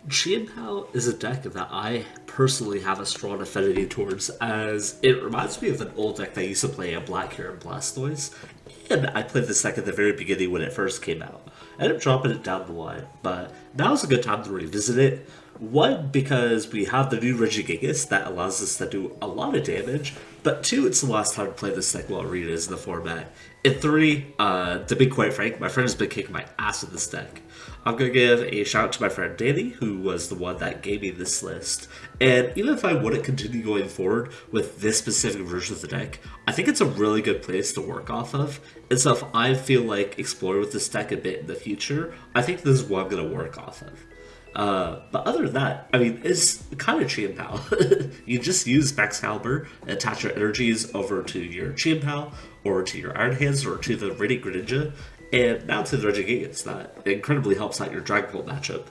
Chien-Pao is a deck that I personally have a strong affinity towards, as it reminds me of an old deck that I used to play on Black Hair and Blastoise, and I played this deck at the very beginning when it first came out. I ended up dropping it down the line, but now is a good time to revisit it. One, because we have the new Regigigas that allows us to do a lot of damage, but two, it's the last time to play this deck while Irida is in the format. And three, to be quite frank, my friend has been kicking my ass with this deck. I'm going to give a shout out to my friend Danny, who was the one that gave me this list. And even if I wouldn't continue going forward with this specific version of the deck, I think it's a really good place to work off of. And so if I feel like exploring with this deck a bit in the future, I think this is what I'm going to work off of. But other than that, I mean, it's kind of Chien-Pao. You just use Baxcalibur and attach your energies over to your Chien-Pao, or to your Iron Hands, or to the Radiant Greninja, and now to the Regigigas. That incredibly helps out your Dragon Ball matchup.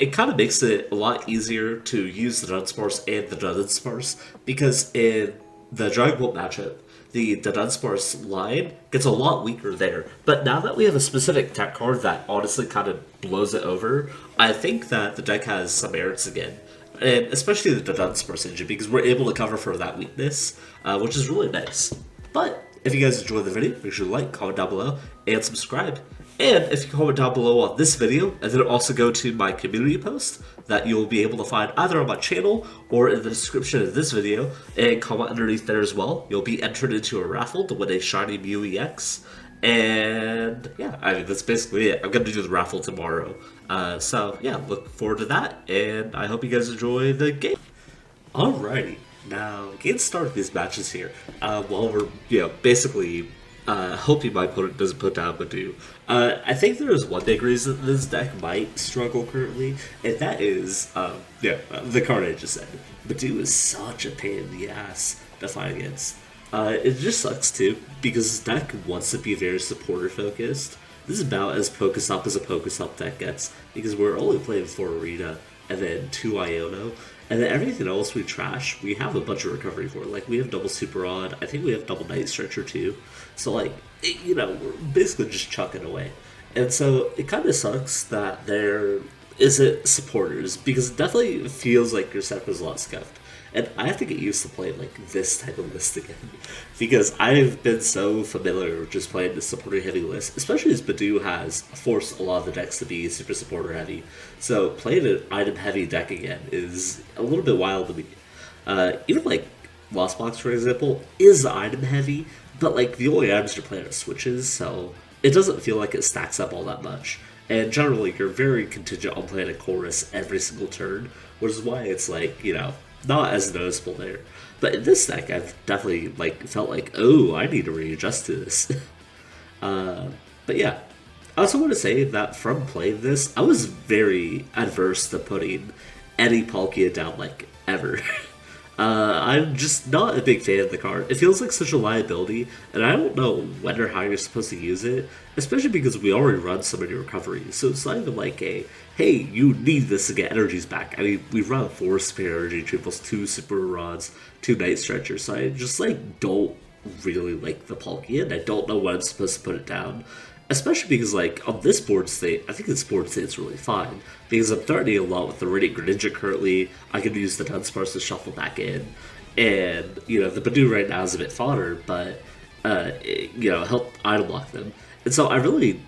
It kind of makes it a lot easier to use the Dunsparce and the Dudunsparce, because in the Dragon Ball matchup, the Dunsparce line gets a lot weaker there. But now that we have a specific tech card that honestly kind of blows it over, I think that the deck has some merits again. And especially the Dunsparce engine, because we're able to cover for that weakness, which is really nice. But if you guys enjoyed the video, make sure to like, comment down below, and subscribe. And if you comment down below on this video, and then also go to my community post that you'll be able to find either on my channel or in the description of this video, and comment underneath there as well, you'll be entered into a raffle to win a shiny Mew EX. And yeah, I mean, that's basically it. I'm going to do the raffle tomorrow. So yeah, look forward to that, and I hope you guys enjoy the game. Alrighty. Now, getting started these matches here, while we're, basically hoping my opponent doesn't put down Budew. I think there is one big reason this deck might struggle currently, and that is, the card I just said. Budew is such a pain in the ass to fight against. It just sucks too, because this deck wants to be very supporter focused. This is about as PokéStop as a PokéStop deck gets, because we're only playing 4 Irida, and then 2 Iono. And then everything else we trash, we have a bunch of recovery for. Like, we have double Super Rod, I think we have double Night Stretcher too. So, like, we're basically just chucking away. And so, it kind of sucks that there isn't supporters, because it definitely feels like your set was a lot scuffed. And I have to get used to playing, like, this type of list again. Because I've been so familiar with just playing this supporter-heavy list, especially as Budew has forced a lot of the decks to be super supporter-heavy. So playing an item-heavy deck again is a little bit wild to me. Even, like, Lost Box, for example, is item-heavy, but, like, the only items you're playing are switches, so it doesn't feel like it stacks up all that much. And generally, you're very contingent on playing a chorus every single turn, which is why it's, like, not as noticeable there. But in this deck, I've definitely felt like, oh, I need to readjust to this. But yeah, I also want to say that from playing this, I was very adverse to putting any Palkia down, ever. I'm just not a big fan of the card. It feels like such a liability, and I don't know when or how you're supposed to use it, especially because we already run so many recoveries, so it's not even like a, hey, you need this to get energies back. I mean, we run 4 spare energy triples, 2 super rods, 2 night stretchers, so I just, don't really like the Palkia, and I don't know when I'm supposed to put it down. Especially because, on this board state, I think this board state's really fine. Because I'm threatening a lot with the Radiant Greninja currently. I can use the Dunsparce to shuffle back in. And, the Budew right now is a bit fodder, but, help item lock them. And so I really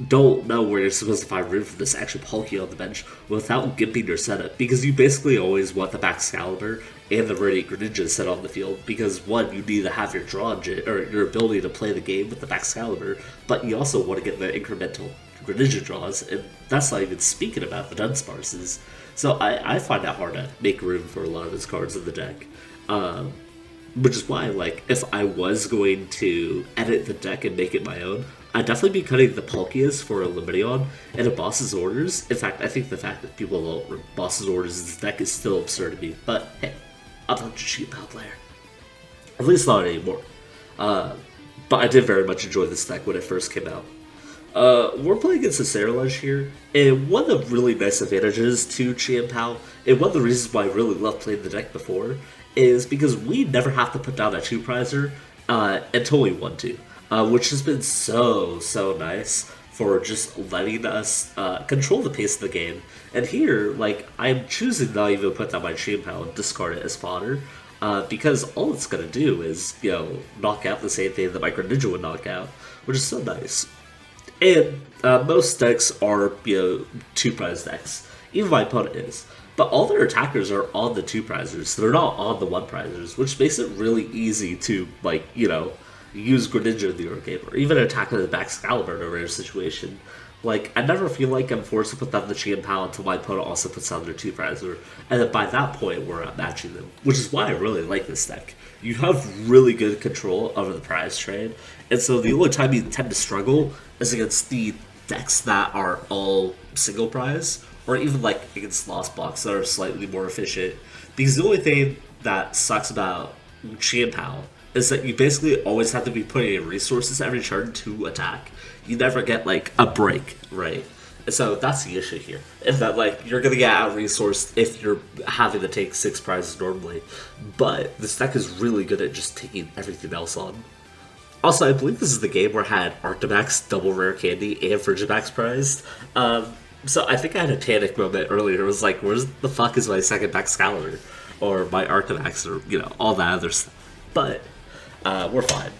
don't know where you're supposed to find room for this actual Palkia on the bench without gimping your setup. Because you basically always want the Baxcalibur and the Radiant Greninja set on the field, because one, you need to have your draw engine, or your ability to play the game with the Baxcalibur, but you also want to get the incremental Greninja draws, and that's not even speaking about the Dunsparces. So I find it hard to make room for a lot of those cards in the deck. Which is why, if I was going to edit the deck and make it my own, I'd definitely be cutting the Palkias for a Limiteon and a Boss's Orders. In fact, I think the fact that people don't Boss's Orders in this deck is still absurd to me, but hey, I'm not a Chien-Pao player. At least not anymore. But I did very much enjoy this deck when it first came out. We're playing against a Cerulege here, and one of the really nice advantages to Chien-Pao, and one of the reasons why I really loved playing the deck before, is because we never have to put down a 2-prizer until we want to, which has been so nice for just letting us control the pace of the game. And here, like, I'm choosing not even put down my Chien-Pao and discard it as fodder, because all it's going to do is, you know, knock out the same thing that my Greninja would knock out, which is so nice. And most decks are, you know, 2-prize decks. Even my opponent is. But all their attackers are on the 2-prizers, so they're not on the 1-prizers, which makes it really easy to, like, you know, use Greninja in the early game, or even attack with the Baxcalibur in a rare situation. Like, I never feel like I'm forced to put down the Chien-Pao until my opponent also puts down their 2-prizer, and then by that point, we're outmatching them, which is why I really like this deck. You have really good control over the prize trade, and so the only time you tend to struggle is against the decks that are all single prize, or even like against Lost Box that are slightly more efficient. Because the only thing that sucks about Chien-Pao is that you basically always have to be putting in resources every turn to attack. You never get like a break, right? And so that's the issue here. Is that like you're gonna get out resourced if you're having to take 6 prizes normally. But this deck is really good at just taking everything else on. Also, I believe this is the game where I had Arctibax double rare candy and Frigibax prized. So I think I had a panic moment earlier. It was like, where's the fuck is my second Baxcalibur? Or my Arctibax, or, you know, all that other stuff. But, we're fine.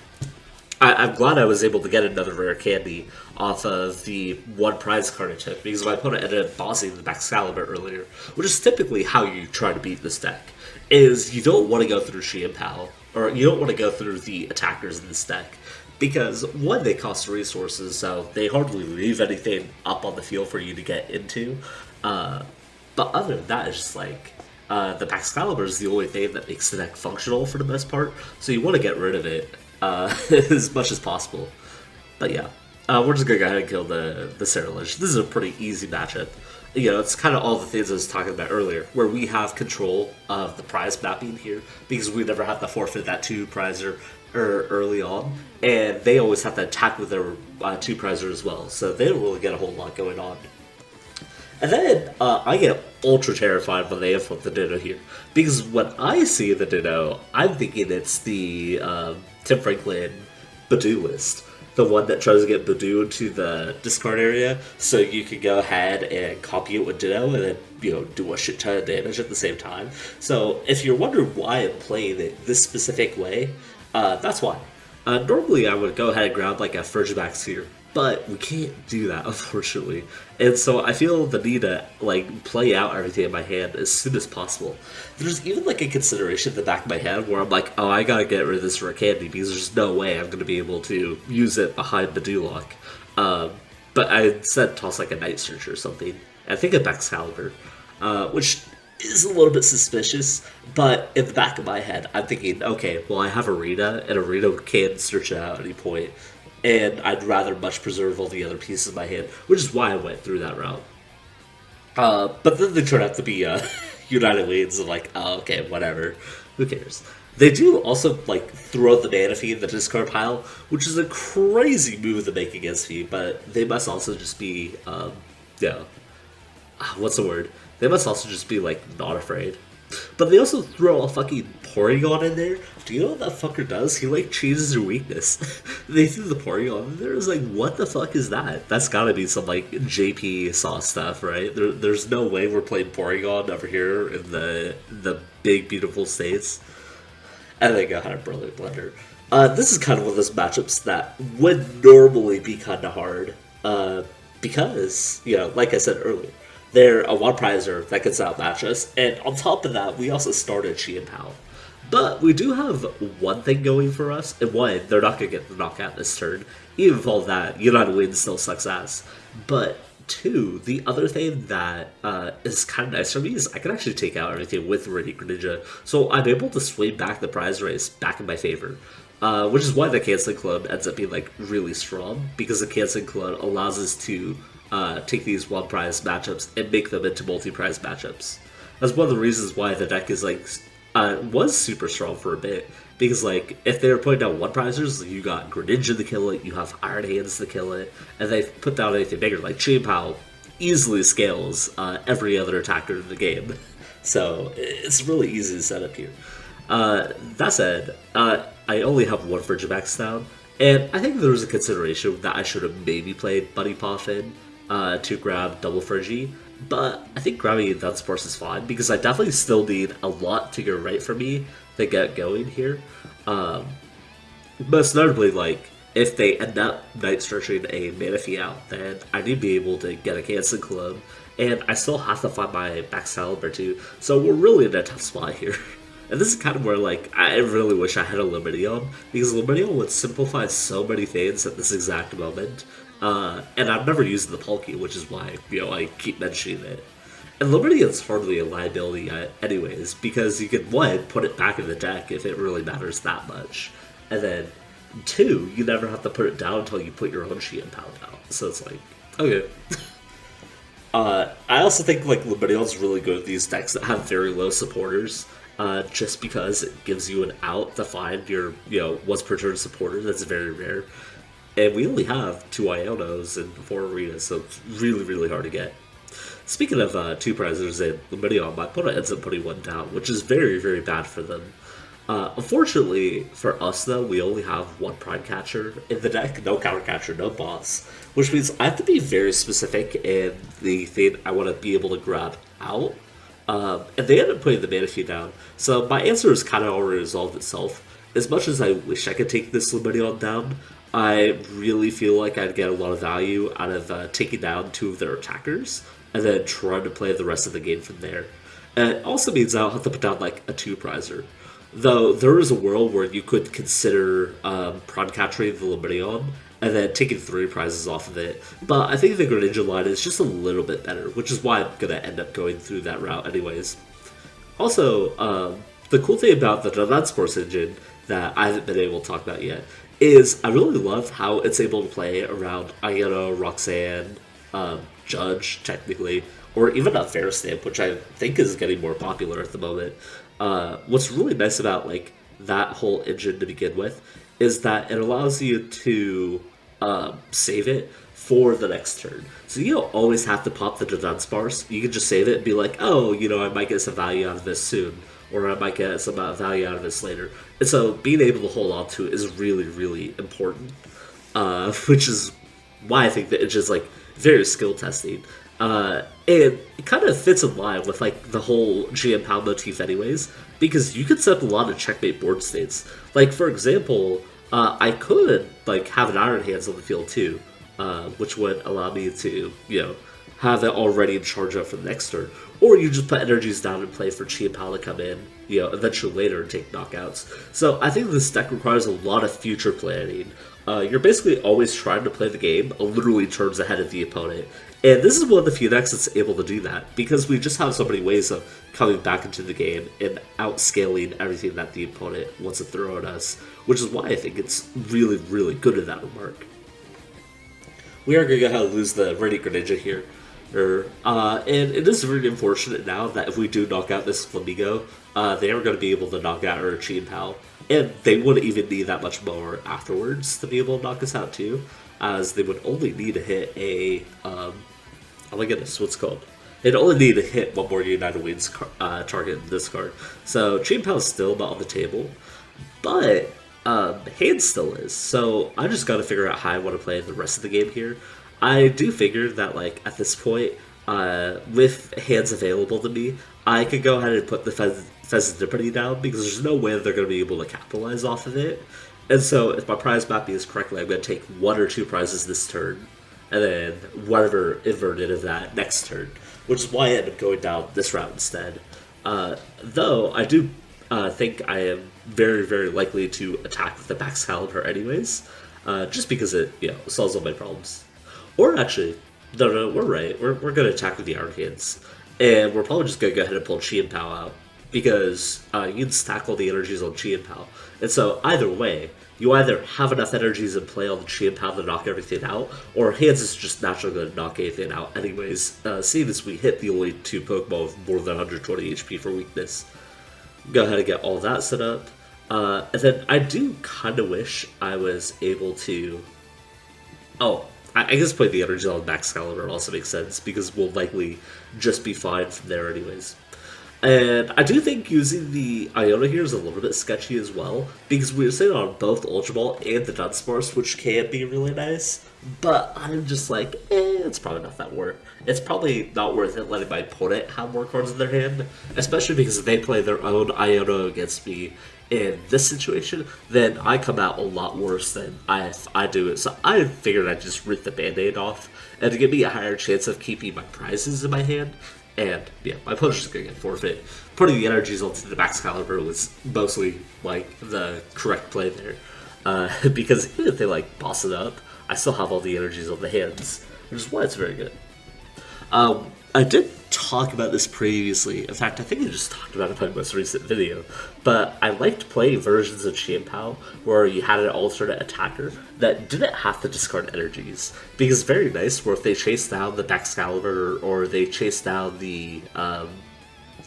I'm glad I was able to get another rare candy off of the 1 prize card I took, because my opponent ended up bossing the Baxcalibur earlier, which is typically how you try to beat this deck, is you don't want to go through Chien-Pao, or you don't want to go through the attackers in this deck, because, one, they cost resources, so they hardly leave anything up on the field for you to get into. But other than that, it's just like, the Baxcalibur is the only thing that makes the deck functional for the most part, so you want to get rid of it as much as possible. But yeah, we're just going to go ahead and kill the Cerulege. This is a pretty easy matchup. You know, it's kind of all the things I was talking about earlier, where we have control of the prize mapping here, because we never have to forfeit that 2-prizer early on, and they always have to attack with their 2-prizer as well, so they don't really get a whole lot going on. And then I get ultra terrified when they inflict the Ditto here, because when I see the Ditto, I'm thinking it's the Tim Franklin Budew list, the one that tries to get Budew into the discard area, so you can go ahead and copy it with Ditto, and then, you know, do a shit ton of damage at the same time. So if you're wondering why I'm playing it this specific way, that's why. Normally I would go ahead and grab like a Frigibax here, but we can't do that, unfortunately. And so I feel the need to like play out everything in my hand as soon as possible. There's even like a consideration in the back of my head where I'm like, oh, I gotta get rid of this rare candy because there's no way I'm gonna be able to use it behind the Duloc. But I said toss like a Night Stretcher or something. I think a Baxcalibur, which is a little bit suspicious, but in the back of my head, I'm thinking, okay, well, I have Irida, and Irida can search it out at any point, and I'd rather much preserve all the other pieces of my hand, which is why I went through that route. But then they turn out to be United Lanes, and like, oh, okay, whatever, who cares? They do also, like, throw the Manaphy in the discard pile, which is a crazy move to make against me, but they must also just be, what's the word? They must also just be, like, not afraid. But they also throw a fucking Porygon in there. Do you know what that fucker does? He, like, changes your weakness. They threw the Porygon in there. It's like, what the fuck is that? That's gotta be some, like, JP sauce stuff, right? There's no way we're playing Porygon over here in the big, beautiful States. And they go ahead and Brilliant Blender. This is kind of one of those matchups that would normally be kind of hard. Because, you know, like I said earlier, they're a 1-prizer that gets outmatch us, and on top of that, we also started Chien-Pao. But we do have one thing going for us, and one, they're not going to get the knockout this turn. Even with all that, United Win still sucks ass. But two, the other thing that is kind of nice for me is I can actually take out everything with Radiant Greninja, so I'm able to swing back the prize race back in my favor. Which is why the Canceling Cologne ends up being like really strong, because the Canceling Cologne allows us to take these 1-prize matchups and make them into multi-prize matchups. That's one of the reasons why the deck is like was super strong for a bit, because like if they were putting down 1-prizers, you got Greninja to kill it, you have Iron Hands to kill it, and they put down anything bigger like Chein-Pao easily scales every other attacker in the game. So it's really easy to set up here. That said, I only have one Frigibax down, And I think there was a consideration that I should have maybe played Buddy Poffin to grab double Frigi, but I think grabbing Dunsparce is fine because I definitely still need a lot to go right for me to get going here. Most notably, like, if they end up Night Stretching a Manaphy out, then I need to be able to get a Canceling Cologne, and I still have to find my Baxcalibur too, so we're really in a tough spot here. And this is kind of where, like, I really wish I had a Lumineon, because Lumineon would simplify so many things at this exact moment, and I've never used the Palkia, which is why, you know, I keep mentioning it. And Lumineon's hardly a liability anyways, because you can, one, put it back in the deck if it really matters that much, and then, two, you never have to put it down until you put your own Chien-Pao down. So it's like, okay. I also think, like, Lumineon's really good at these decks that have very low supporters, just because it gives you an out to find your, you know, once per turn supporter. That's very rare. And we only have 2 Ionos and 4 Aridas, so it's really, really hard to get. Speaking of 2 prizes in Lumineon, my opponent ends up putting 1 down, which is very, very bad for them. Unfortunately for us, though, we only have 1 Prime Catcher in the deck, no Counter Catcher, no boss, which means I have to be very specific in the thing I want to be able to grab out. And they end up putting the Manaphy down, so my answer has kind of already resolved itself. As much as I wish I could take this Lumineon down, I really feel like I'd get a lot of value out of taking down 2 of their attackers, and then trying to play the rest of the game from there. And it also means I'll have to put down, like, a 2-prizer. Though there is a world where you could consider Prime Catchering the Lumineon and then taking 3 prizes off of it. But I think the Greninja line is just a little bit better, which is why I'm going to end up going through that route anyways. Also, the cool thing about the Dudunsparce engine that I haven't been able to talk about yet is I really love how it's able to play around Iono, Roxanne, Judge, technically, or even a Fair Stamp, which I think is getting more popular at the moment. What's really nice about, like, that whole engine to begin with is that it allows you to save it for the next turn. So you don't always have to pop the Dudunsparce. You can just save it and be like, oh, you know, I might get some value out of this soon, or I might get some value out of this later. And so being able to hold on to it is really, really important, which is why I think that it's just, like, very skill testing. And it kind of fits in line with, like, the whole Chien-Pao motif anyways, because you could set up a lot of checkmate board states. Like, for example, I could, like, have an Iron Hands on the field too, which would allow me to, you know, have it already in charge up for the next turn. Or you just put energies down and play for Chien-Pao to come in, you know, eventually later and take knockouts. So I think this deck requires a lot of future planning. You're basically always trying to play the game literally turns ahead of the opponent. And this is one of the few decks that's able to do that, because we just have so many ways of coming back into the game and outscaling everything that the opponent wants to throw at us, which is why I think it's really, really good in that remark. We are going to go ahead and lose the Radiant Greninja here. And it is really unfortunate now that if we do knock out this Flamigo, they are going to be able to knock out our Chein-Pao. And they wouldn't even need that much more afterwards to be able to knock us out too, as they would only need to hit a, oh my goodness, what's it called? They'd only need to hit 1 more United Wings target in this card. So Chein-Pao is still not on the table, but Hand still is. So I just got to figure out how I want to play the rest of the game here. I do figure that, like, at this point, with hands available to me, I could go ahead and put the Fezandipiti down, because there's no way that they're going to be able to capitalize off of it. And so if my prize mapping is correctly, I'm going to take 1 or 2 prizes this turn, and then whatever inverted of that next turn, which is why I ended up going down this route instead. Though I do think I am very, very likely to attack with the Baxcalibur anyways, just because it, you know, solves all my problems. Or actually, no, we're right. We're going to attack with the Iron Hands, and we're probably just going to go ahead and pull Chien-Pao out, because you can stack all the energies on Chien-Pao. And so either way, you either have enough energies in play on the Chien-Pao to knock everything out, or Hands is just naturally going to knock anything out anyways, seeing as we hit the only 2 Pokemon with more than 120 HP for weakness. Go ahead and get all that set up. And then I do kind of wish I was able to... Oh, I guess putting the energy on Baxcalibur also makes sense, because we'll likely just be fine from there anyways. And I do think using the Iono here is a little bit sketchy as well, because we were sitting on both Ultra Ball and the Dunsparce, which can be really nice, but I'm just like, it's probably not that worth. It's probably not worth it letting my opponent have more cards in their hand, especially because if they play their own Iono against me in this situation, then I come out a lot worse than I do it. So I figured I'd just rip the band-aid off, and to give me a higher chance of keeping my prizes in my hand. And yeah, my opponent's just gonna get forfeit. Putting the energies onto the Baxcalibur was mostly like the correct play there, because even if they like boss it up, I still have all the energies on the hands, which is why it's very good. I did talk about this previously. In fact, I think I just talked about it in my most recent video. But I liked playing versions of Chien-Pao where you had an alternate attacker that didn't have to discard energies. Because it's very nice where if they chase down the Baxcalibur or they chase down the,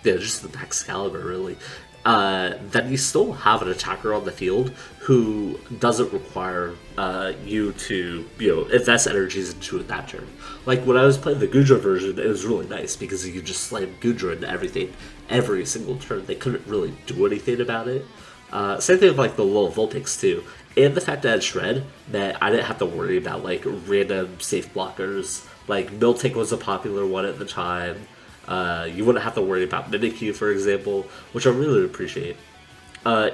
just the Baxcalibur really, then you still have an attacker on the field who doesn't require you to, invest energies into it that turn. Like when I was playing the Goodra version, it was really nice because you could just slam Goodra into everything every single turn. They couldn't really do anything about it. Same thing with like the little Vulpix too. And the fact that it Shred, that I didn't have to worry about like random safe blockers. Like Miltank was a popular one at the time. You wouldn't have to worry about Mimikyu, for example, which I really appreciate.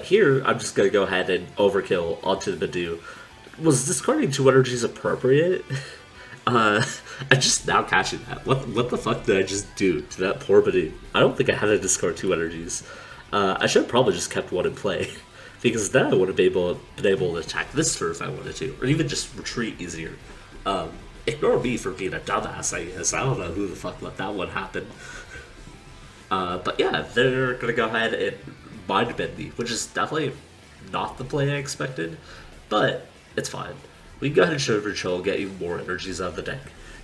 Here, I'm just going to go ahead and overkill onto the Budew. Was discarding 2 energies appropriate? I'm just now catching that. What the fuck did I just do to that poor Budew? I don't think I had to discard 2 energies. I should have probably just kept 1 in play, because then I would have been able to attack this turn if I wanted to, or even just retreat easier. Ignore me for being a dumbass, I guess. I don't know who the fuck let that one happen. But yeah, they're going to go ahead and mind bend me, which is definitely not the play I expected, but it's fine. We can go ahead and show Retrieval, get you more energies out of the deck.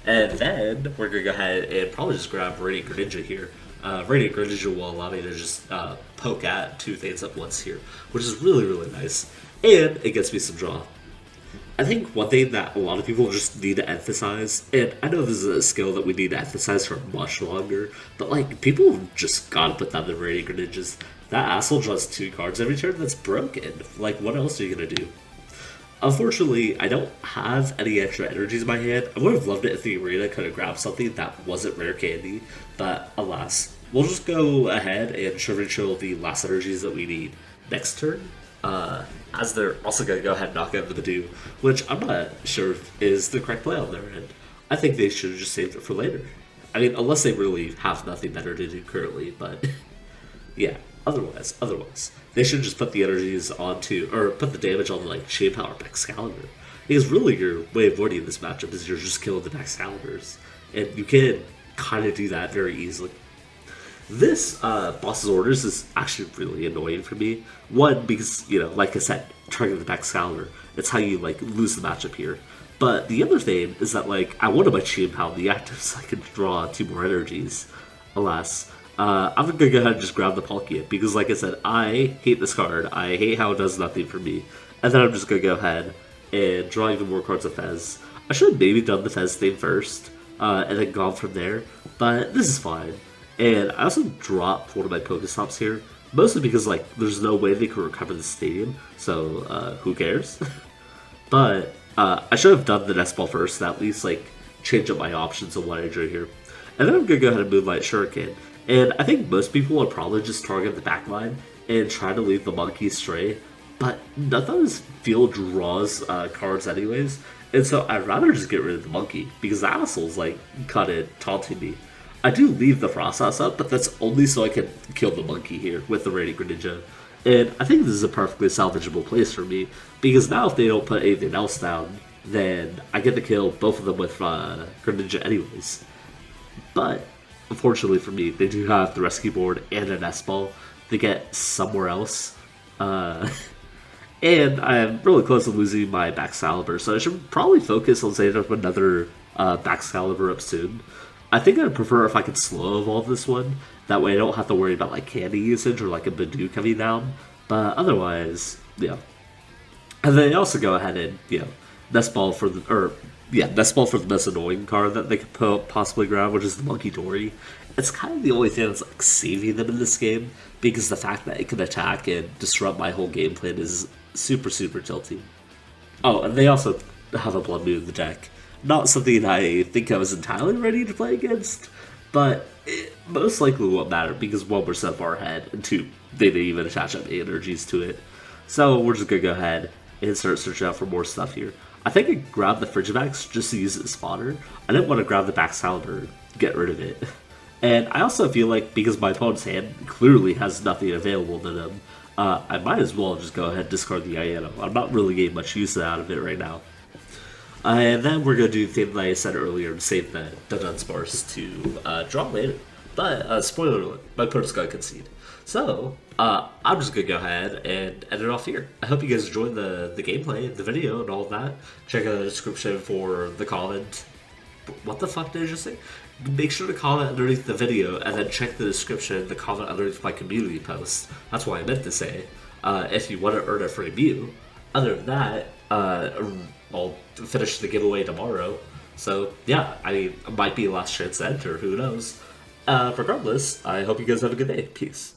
And then we're going to go ahead and probably just grab Radiant Greninja here. Radiant Greninja will allow me to just poke at 2 things at once here, which is really, really nice. And it gets me some draw. I think one thing that a lot of people just need to emphasize, and I know this is a skill that we need to emphasize for much longer, but like, people just gotta put down the Radiant Greninjas. That asshole draws 2 cards every turn, that's broken. Like, what else are you gonna do? Unfortunately, I don't have any extra energies in my hand. I would have loved it if the arena could have grabbed something that wasn't Rare Candy, but alas. We'll just go ahead and show the last energies that we need next turn. As they're also going to go ahead and knock out the Budew, which I'm not sure is the correct play on their end. I think they should have just saved it for later. I mean, unless they really have nothing better to do currently, but yeah, otherwise, they should just put the energies onto, or put the damage on like Chein-Pao or Baxcalibur. Because really your way of avoiding this matchup is you're just killing the Baxcaliburs, and you can kind of do that very easily. This boss's orders is actually really annoying for me. One, because, like I said, target the Baxcalibur. It's how you, lose the matchup here. But the other thing is that, I wanted my Chien-Pao in the active so I could draw 2 more energies. Alas. I'm going to go ahead and just grab the Palkia, because, like I said, I hate this card. I hate how it does nothing for me. And then I'm just going to go ahead and draw even more cards of Fez. I should have maybe done the Fez thing first, and then gone from there. But this is fine. And I also dropped one of my Pokéstops here, mostly because, there's no way they could recover the stadium, so, who cares? But, I should have done the Nest Ball first, and at least, change up my options of what I drew here. And then I'm going to go ahead and Moonlight Shuriken. And I think most people would probably just target the back line and try to leave the monkey stray, but none of those field draws cards anyways, and so I'd rather just get rid of the monkey, because the asshole's, kind of taunting me. I do leave the process up, but that's only so I can kill the monkey here with the Radiant Greninja. And I think this is a perfectly salvageable place for me, because now if they don't put anything else down, then I get to kill both of them with Greninja anyways. But, unfortunately for me, they do have the rescue board and a Nest Ball to get somewhere else. And I'm really close to losing my Baxcalibur, so I should probably focus on setting up another Baxcalibur up soon. I think I'd prefer if I could slow evolve this one. That way I don't have to worry about candy usage or a Budew coming down. But otherwise, yeah. And then they also go ahead and, Nest Ball for the most annoying card that they could possibly grab, which is the Monkey Dory. it's kind of the only thing that's like saving them in this game, because the fact that it can attack and disrupt my whole game plan is super tilty. Oh, and they also have a Blood Moon in the deck. Not something I think I was entirely ready to play against, but it most likely won't matter because one, we're so far ahead, and two, they didn't even attach up energies to it. So we're just gonna go ahead and start searching out for more stuff here. I think I grabbed the Frigibax just to use it as fodder. I didn't want to grab the Baxcalibur, get rid of it. And I also feel like because my opponent's hand clearly has nothing available to them, I might as well just go ahead and discard the Iono. I'm not really getting much use out of it right now. And then we're going to do the thing that I said earlier and save the Dunsparce to draw later. But, spoiler alert, my opponent's going to concede. So, I'm just going to go ahead and end it off here. I hope you guys enjoyed the gameplay, the video, and all of that. Check out the description for the comment. What the fuck did I just say? Make sure to comment underneath the video, and then check the description, the comment underneath my community post. That's what I meant to say. If you want to earn a free Mew. Other than that, I'll finish the giveaway tomorrow. So, yeah, I mean, it might be a last chance to enter, who knows. Regardless, I hope you guys have a good day. Peace.